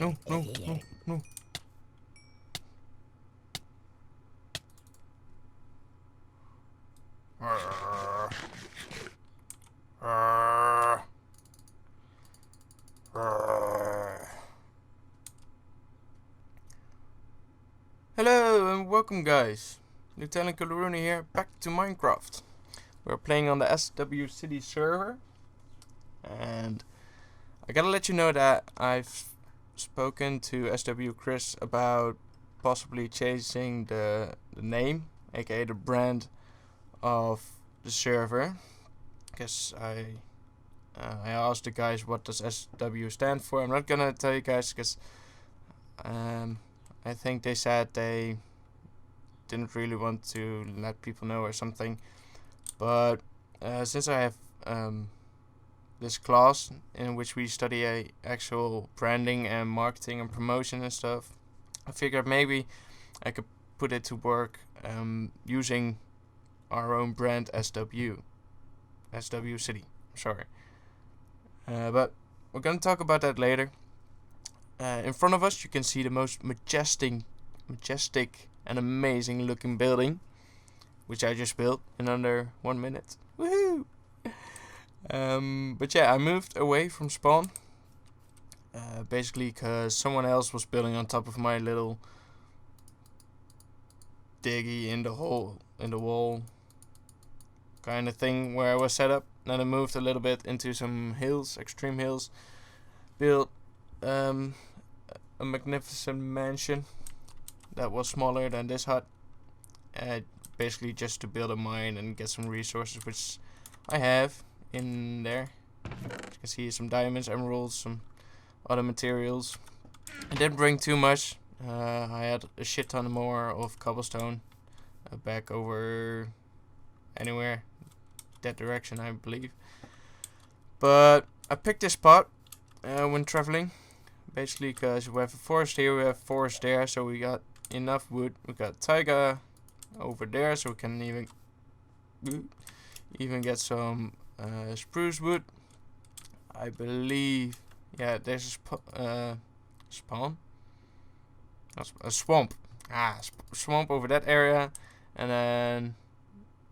No, no, no, no. Hello and welcome, guys. LtCoolerooney here, back to Minecraft. We're playing on the SW City server, and I gotta let you know that I've spoken to SW Chris about possibly changing the name, aka the brand of the server, because I asked the guys what does SW stand for. I'm not gonna tell you guys because I think they said they didn't really want to let people know or something. But since I have this class in which we study actual branding and marketing and promotion and stuff, I figured maybe I could put it to work using our own brand SW City. Sorry. But we're gonna talk about that later. In front of us you can see the most majestic and amazing looking building, which I just built in under 1 minute. Woohoo! But yeah, I moved away from spawn, basically because someone else was building on top of my little diggy in the wall kind of thing where I was set up. Then I moved a little bit into some hills, extreme hills, built a magnificent mansion that was smaller than this hut, basically just to build a mine and get some resources, which I have in there. As you can see, some diamonds, emeralds, some other materials. I didn't bring too much. I had a shit ton more of cobblestone back over anywhere that direction, I believe. But I picked this spot when traveling, basically because we have a forest here, we have a forest there, so we got enough wood. We got taiga over there, so we can even get some spruce wood. I believe, yeah, there's a spawn. A swamp. Swamp over that area, and then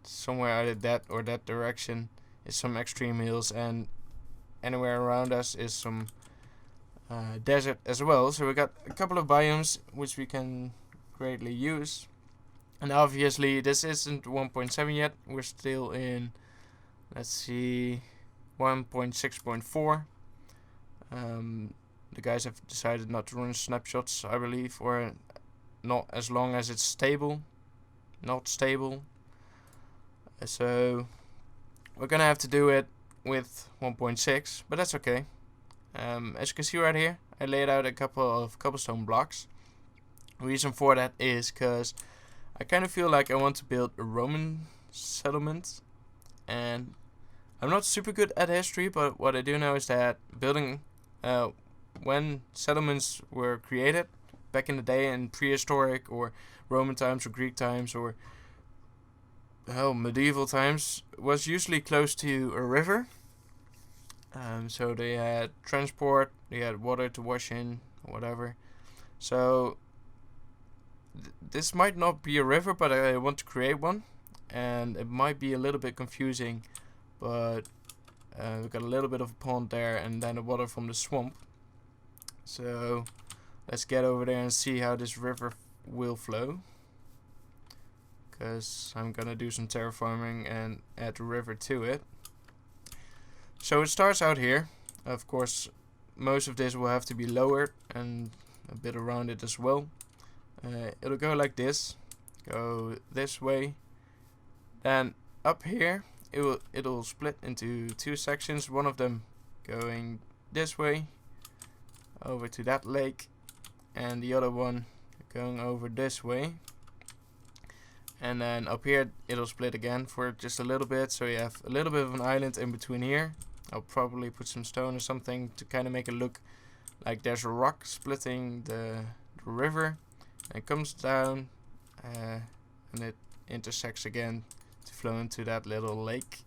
somewhere either that or that direction is some extreme hills, and anywhere around us is some desert as well. So we got a couple of biomes which we can greatly use. And obviously this isn't 1.7 yet. We're still in, let's see, 1.6.4. The guys have decided not to run snapshots, I believe, or not as long as it's stable. Not stable. So we're gonna have to do it with 1.6, but that's okay. As you can see right here, I laid out a couple of cobblestone blocks. The reason for that is because I kind of feel like I want to build a Roman settlement, and I'm not super good at history, but what I do know is that building when settlements were created back in the day in prehistoric or Roman times or Greek times or medieval times, was usually close to a river. So they had transport, they had water to wash in, whatever. So this might not be a river, but I want to create one, and it might be a little bit confusing, but we've got a little bit of a pond there and then the water from the swamp. So let's get over there and see how this river will flow, because I'm gonna do some terraforming and add the river to it. So it starts out here. Of course, most of this will have to be lowered and a bit around it as well. It'll go like this, go this way, then up here it'll split into two sections, one of them going this way over to that lake, and the other one going over this way. And then up here it'll split again for just a little bit, so you have a little bit of an island in between here. I'll probably put some stone or something to kind of make it look like there's a rock splitting the river. And it comes down and it intersects again to flow into that little lake.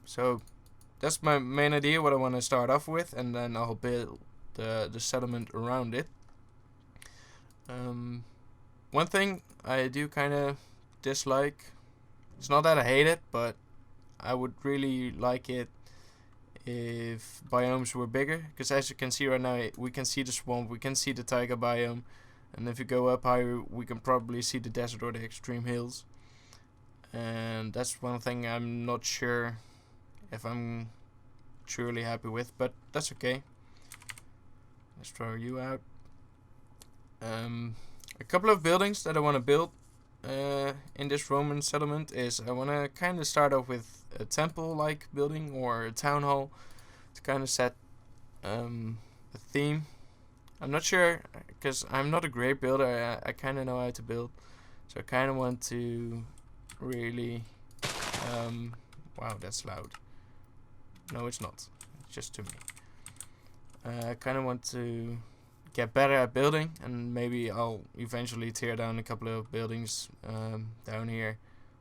So that's my main idea, what I want to start off with, and then I'll build the settlement around it. One thing I do kind of dislike, it's not that I hate it, but I would really like it if biomes were bigger, because as you can see right now, we can see the swamp, we can see the taiga biome, and if you go up higher we can probably see the desert or the extreme hills. And that's one thing I'm not sure if I'm truly happy with, but that's okay. Let's throw you out. A couple of buildings that I want to build in this Roman settlement is I want to kind of start off with a temple-like building or a town hall to kind of set a theme. I'm not sure, because I'm not a great builder. I kind of know how to build, so I kind of want to really wow, that's loud. No, it's not, it's just to me. I kind of want to get better at building, and maybe I'll eventually tear down a couple of buildings down here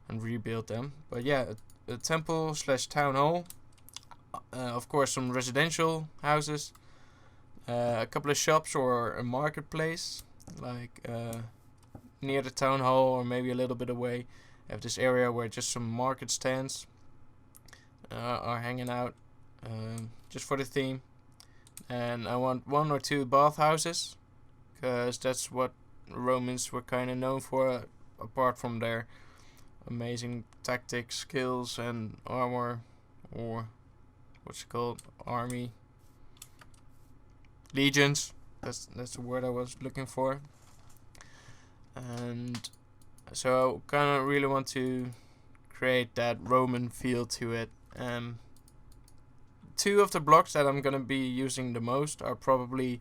and rebuild them. But yeah, a temple slash town hall, of course some residential houses, a couple of shops or a marketplace, like near the town hall or maybe a little bit away. I have this area where just some market stands are hanging out, just for the theme. And I want 1 or 2 bathhouses, because that's what Romans were kind of known for, apart from their amazing tactics, skills, and armor, or what's it called, army, legions. That's the word I was looking for. And so I kind of really want to create that Roman feel to it. 2 of the blocks that I'm gonna be using the most are probably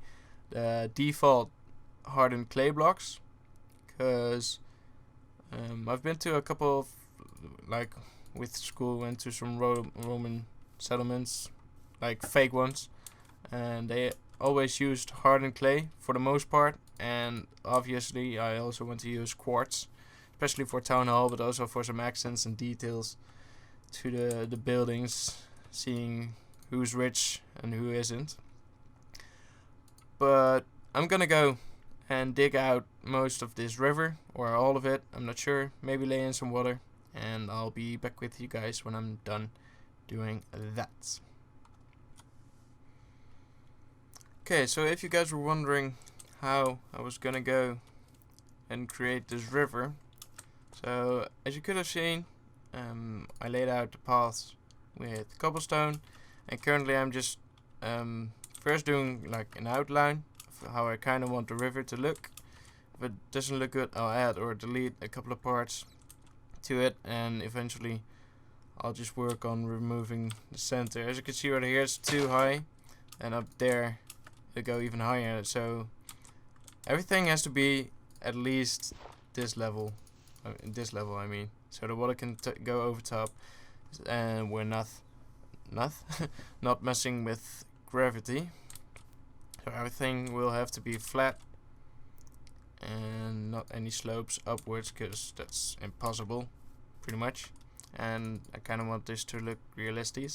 the default hardened clay blocks, because I've been to a couple of, like with school, went to some Roman settlements, like fake ones, and they always used hardened clay for the most part. And obviously I also want to use quartz, especially for town hall, but also for some accents and details to the buildings, seeing who's rich and who isn't. But I'm gonna go and dig out most of this river, or all of it, I'm not sure, maybe lay in some water, and I'll be back with you guys when I'm done doing that. Okay, so if you guys were wondering how I was gonna go and create this river, so as you could have seen, I laid out the paths with cobblestone, and currently I'm just first doing like an outline of how I kind of want the river to look. If it doesn't look good, I'll add or delete a couple of parts to it, and eventually I'll just work on removing the center. As you can see right here, it's too high, and up there it'll go even higher, so everything has to be at least this level. I mean, so the water can go over top, and we're not messing with gravity. So everything will have to be flat and not any slopes upwards, because that's impossible pretty much. And I kind of want this to look realistic.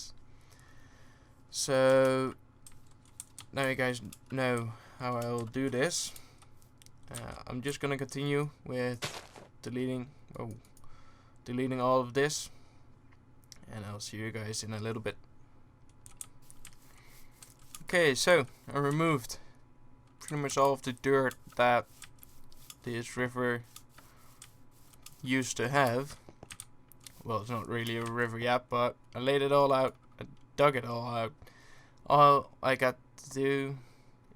So now you guys know how I'll do this. I'm just gonna continue with deleting all of this, and I'll see you guys in a little bit. Okay, so I removed pretty much all of the dirt that this river used to have. Well, it's not really a river yet, but I laid it all out, I dug it all out. All I got to do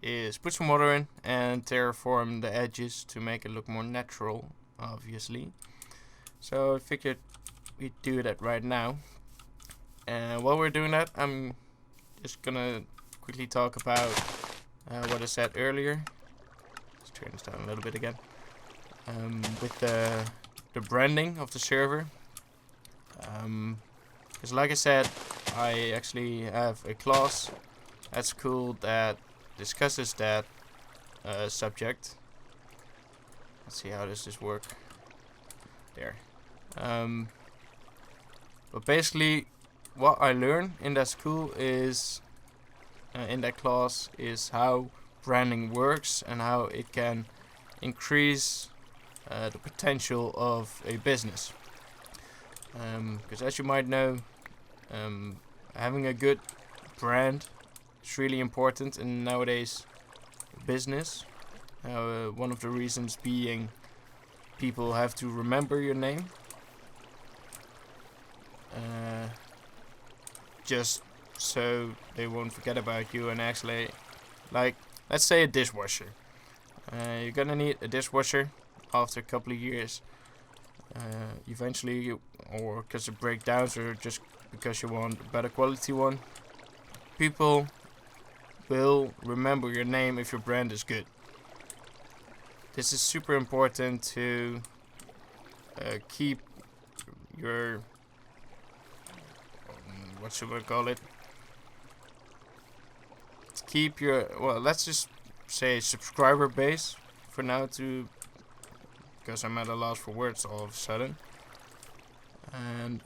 is put some water in and terraform the edges to make it look more natural, obviously. So I figured we'd do that right now. And while we're doing that, I'm just gonna quickly talk about what I said earlier. Let's turn this down a little bit again. With the branding of the server. Because like I said, I actually have a class at school that discusses that subject. Let's see, how does this work? There. But basically, what I learned in that school is, in that class, is how branding works and how it can increase the potential of a business. Because as you might know, having a good brand is really important in nowadays business. One of the reasons being people have to remember your name. Just so they won't forget about you and actually, like, let's say a dishwasher. You're gonna need a dishwasher after a couple of years. Eventually, or because it breaks down, or just because you want a better quality one, people will remember your name if your brand is good. This is super important to keep your, what should I call it? Keep your, well, let's just say subscriber base for now, to, because I'm at a loss for words all of a sudden. And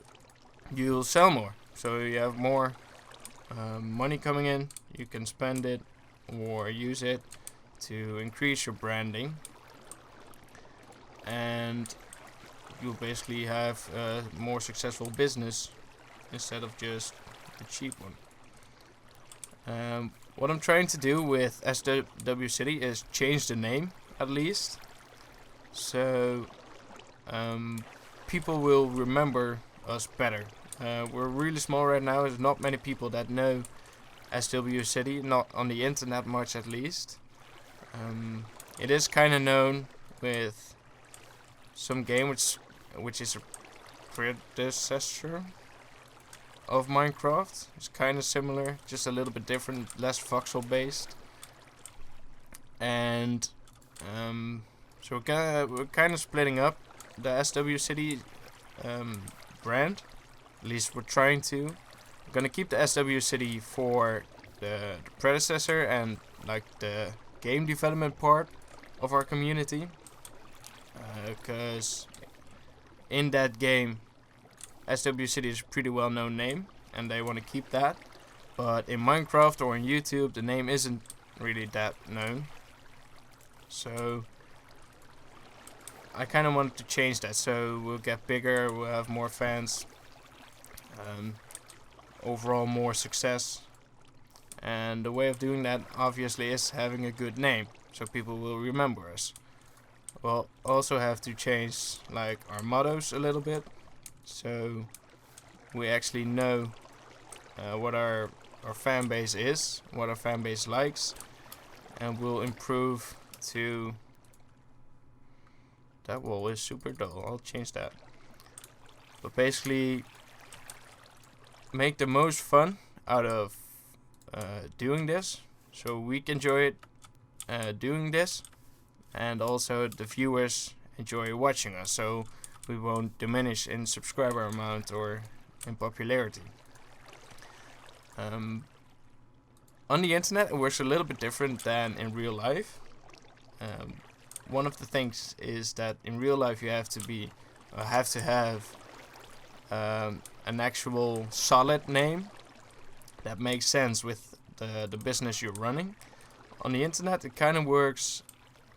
you'll sell more, so you have more money coming in. You can spend it or use it to increase your branding, and you'll basically have a more successful business instead of just a cheap one. What I'm trying to do with SW City is change the name, at least, so people will remember us better. We're really small right now. There's not many people that know SW City, not on the internet much at least. It is kind of known with some game which is a predecessor of Minecraft. It's kind of similar, just a little bit different, less voxel based. And so we're kind of splitting up the SW City brand. At least we're trying to. We're gonna keep the SW City for the predecessor and like the game development part of our community, because in that game SW City is a pretty well known name and they want to keep that, but in Minecraft or in YouTube the name isn't really that known, so I kind of wanted to change that, so we'll get bigger, we'll have more fans, overall more success. And the way of doing that obviously is having a good name, so people will remember us. We'll also have to change like our mottos a little bit, so we actually know what our fan base is, what our fan base likes, and we'll improve to... That wall is super dull, I'll change that. But basically make the most fun out of doing this, so we can enjoy it doing this, and also the viewers enjoy watching us, so we won't diminish in subscriber amount or in popularity. On the internet it works a little bit different than in real life. One of the things is that in real life you have to have an actual solid name that makes sense with the business you're running. On the internet it kind of works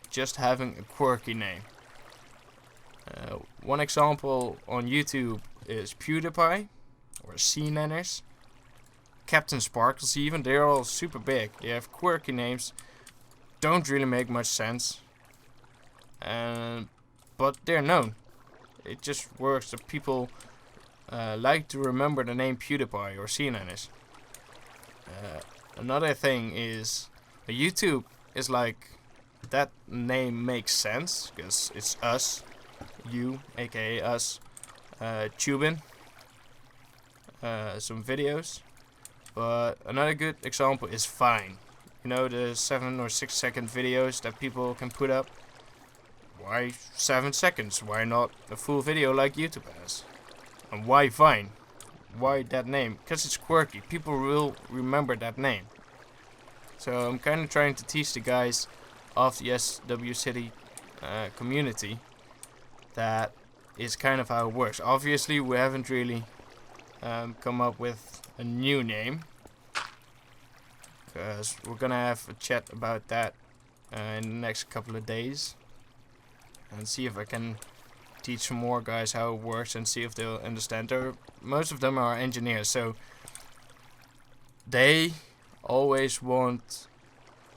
just having a quirky name. One example on YouTube is PewDiePie or CNanners, Captain Sparkles even. They're all super big. They have quirky names, don't really make much sense, but they're known. It just works that people like to remember the name PewDiePie or CNanners. Another thing is YouTube is like, that name makes sense because it's us, you, aka us, tubing some videos. But another good example is Vine. You know, the 7 or 6 second videos that people can put up. Why 7 seconds? Why not a full video like YouTube has? And why Vine? Why that name? Because it's quirky. People will remember that name. So I'm kind of trying to teach the guys of the SW City community that is kind of how it works. Obviously we haven't really come up with a new name, because we're gonna have a chat about that in the next couple of days, and see if I can teach some more guys how it works and see if they'll understand. Most of them are engineers, so they always want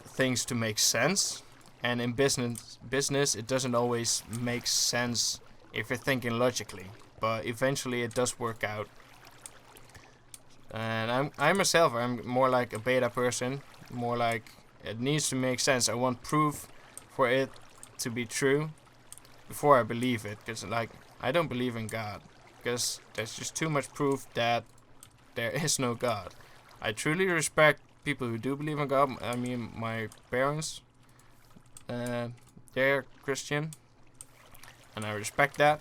things to make sense, and in business it doesn't always make sense if you're thinking logically, but eventually it does work out. And I myself, I'm more like a beta person, more like it needs to make sense. I want proof for it to be true before I believe it, because like I don't believe in God, because there's just too much proof that there is no God. I truly respect people who do believe in God. I mean, my parents, they're Christian, and I respect that.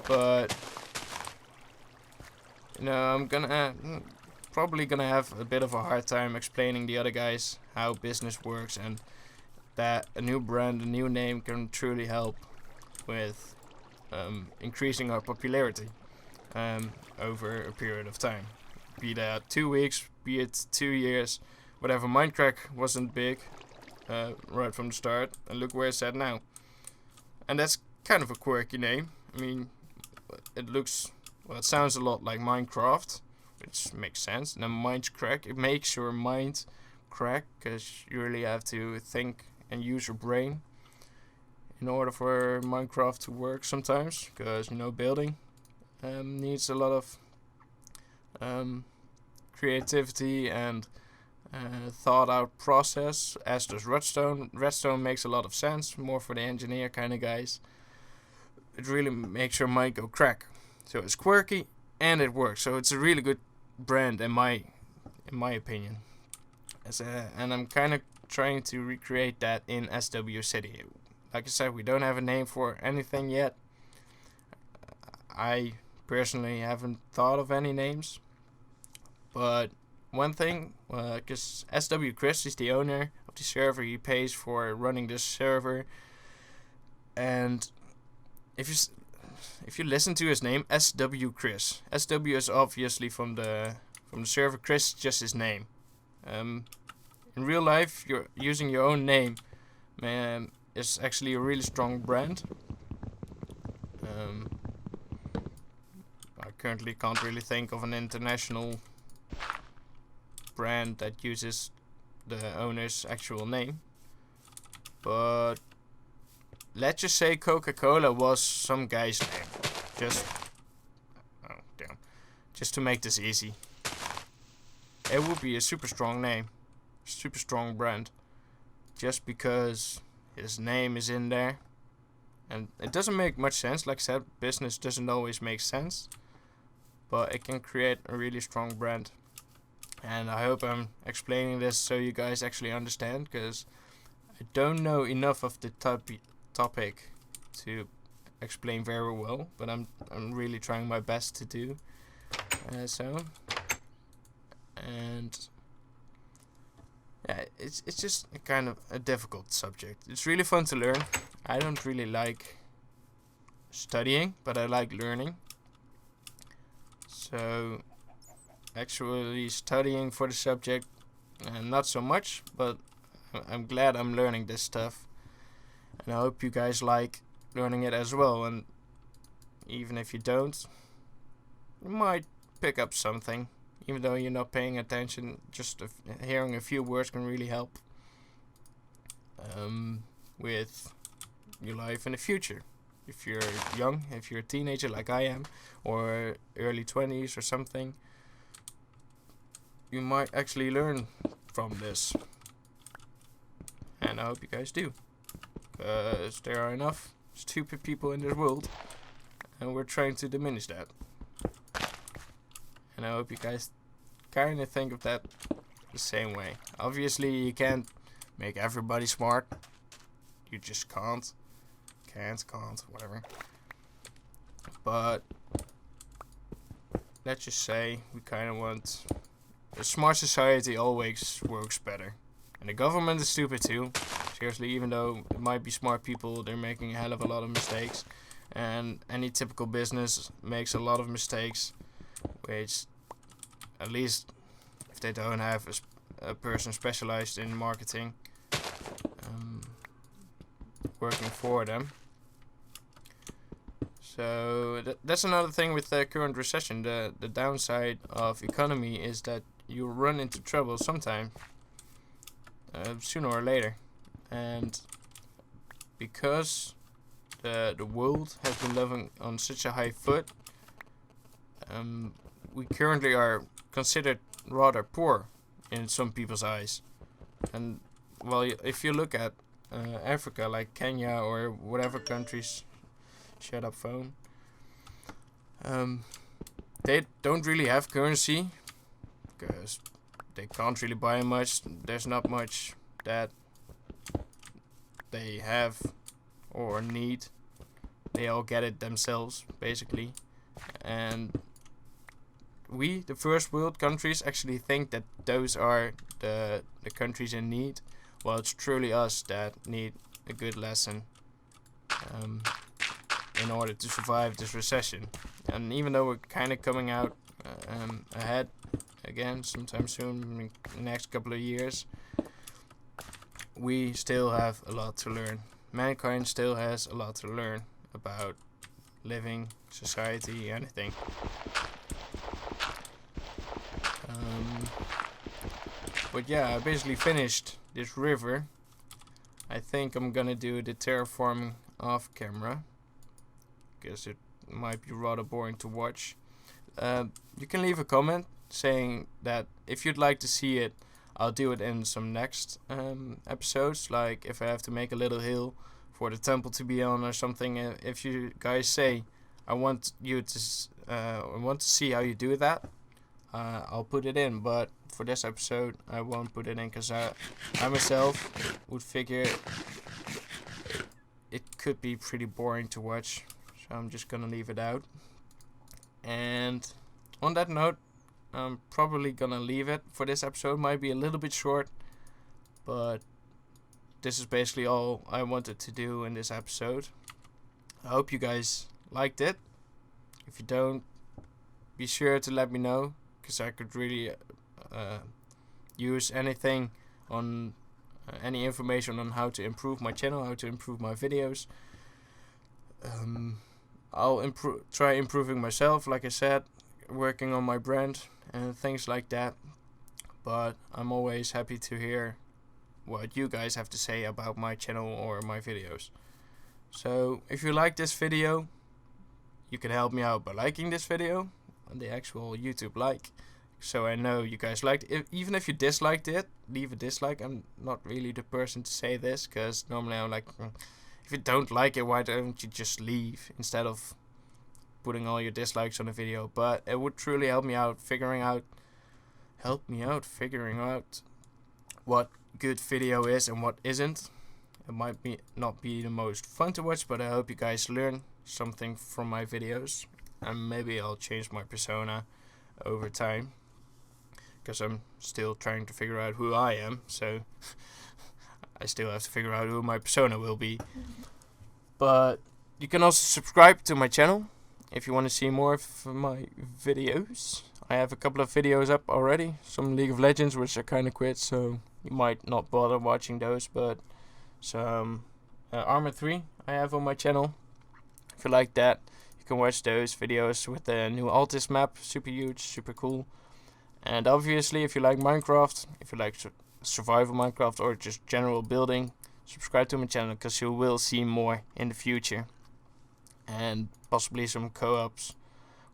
But you know, I'm probably gonna have a bit of a hard time explaining the other guys how business works, and that a new brand, a new name can truly help with increasing our popularity over a period of time. Be that 2 weeks, be it 2 years, whatever. Minecraft wasn't big right from the start, and look where it's at now. And that's kind of a quirky name. I mean, it sounds a lot like Minecraft, which makes sense. And then Mind's crack, it makes your mind crack, because you really have to think and use your brain in order for Minecraft to work sometimes, because you know, building needs a lot of creativity and thought out process, as does redstone. Redstone makes a lot of sense, more for the engineer kind of guys. It really makes your mind go crack. So it's quirky and it works. So it's a really good brand in my opinion. And I'm kind of trying to recreate that in SW City. Like I said, we don't have a name for anything yet. I personally haven't thought of any names. But one thing, because SW Chris is the owner of the server, he pays for running this server. And if you listen to his name, SW Chris, SW is obviously from the server. Chris is just his name. In real life, you're using your own name, man, is actually a really strong brand. I currently can't really think of an international brand that uses the owner's actual name, but let's just say Coca-Cola was some guy's name. Just to make this easy. It would be a super strong name, super strong brand, just because his name is in there. And it doesn't make much sense. Like I said, business doesn't always make sense, but it can create a really strong brand. And I hope I'm explaining this so you guys actually understand, because I don't know enough of the topic to explain very well, but I'm really trying my best to do so. And yeah, it's just a kind of a difficult subject. It's really fun to learn. I don't really like studying, but I like learning. So actually studying for the subject, not so much, but I'm glad I'm learning this stuff, and I hope you guys like learning it as well. And even if you don't, you might pick up something, even though you're not paying attention. Just hearing a few words can really help with your life in the future. If you're young, if you're a teenager like I am, or early 20s or something, you might actually learn from this. And I hope you guys do, because there are enough stupid people in this world, and we're trying to diminish that. And I hope you guys kind of think of that the same way. Obviously you can't make everybody smart. You just can't, whatever. But let's just say we kind of want a smart society always works better. And the government is stupid too. Seriously, even though it might be smart people, they're making a hell of a lot of mistakes. And any typical business makes a lot of mistakes. which, at least if they don't have a person specialized in marketing working for them. So that's another thing with the current recession. The downside of economy is that you run into trouble sometime, sooner or later, and because the world has been living on such a high foot, we currently are considered rather poor in some people's eyes. And well, if you look at Africa, like Kenya or whatever countries, shut up phone, they don't really have currency because they can't really buy much. There's not much that they have or need. They all get it themselves, basically. And we, the first world countries, actually think that those are the countries in need. Well, it's truly us that need a good lesson in order to survive this recession. And even though we're kind of coming out ahead again sometime soon, in the next couple of years, we still have a lot to learn. Mankind still has a lot to learn about living, society, anything. But yeah, I basically finished this river. I think I'm gonna do the terraforming off camera, because it might be rather boring to watch. You can leave a comment saying that if you'd like to see it, I'll do it in some next episodes, like if I have to make a little hill for the temple to be on or something. If you guys say I want you to see how you do that, I'll put it in. But for this episode, I won't put it in because I myself would figure it could be pretty boring to watch, so I'm just gonna leave it out. And on that note, I'm probably gonna leave it for this episode. Might be a little bit short, but this is basically all I wanted to do in this episode. I hope you guys liked it. If you don't, be sure to let me know, because I could really use anything on any information on how to improve my channel, how to improve my videos. I'll try improving myself, like I said, working on my brand and things like that. But I'm always happy to hear what you guys have to say about my channel or my videos. So if you like this video, you can help me out by liking this video on the actual YouTube like, so I know you guys liked it. Even if you disliked it, leave a dislike. I'm not really the person to say this, because normally I'm like, if you don't like it, why don't you just leave instead of putting all your dislikes on a video? But it would truly help me out figuring out what good video is and what isn't. It might not be the most fun to watch, but I hope you guys learn something from my videos, and maybe I'll change my persona over time, because I'm still trying to figure out who I am, so I still have to figure out who my persona will be. But you can also subscribe to my channel if you want to see more of my videos. I have a couple of videos up already, some League of Legends which I kind of quit, so you might not bother watching those, but some Armor 3 I have on my channel. If you like that, you can watch those videos with the new Altis map, super huge, super cool. And obviously, if you like Minecraft, if you like survival Minecraft or just general building, subscribe to my channel, because you will see more in the future. And possibly some co-ops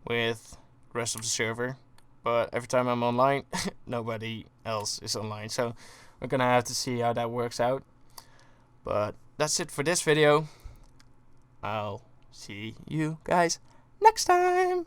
with the rest of the server. But every time I'm online, nobody else is online. So we're gonna have to see how that works out. But that's it for this video. I'll see you guys next time.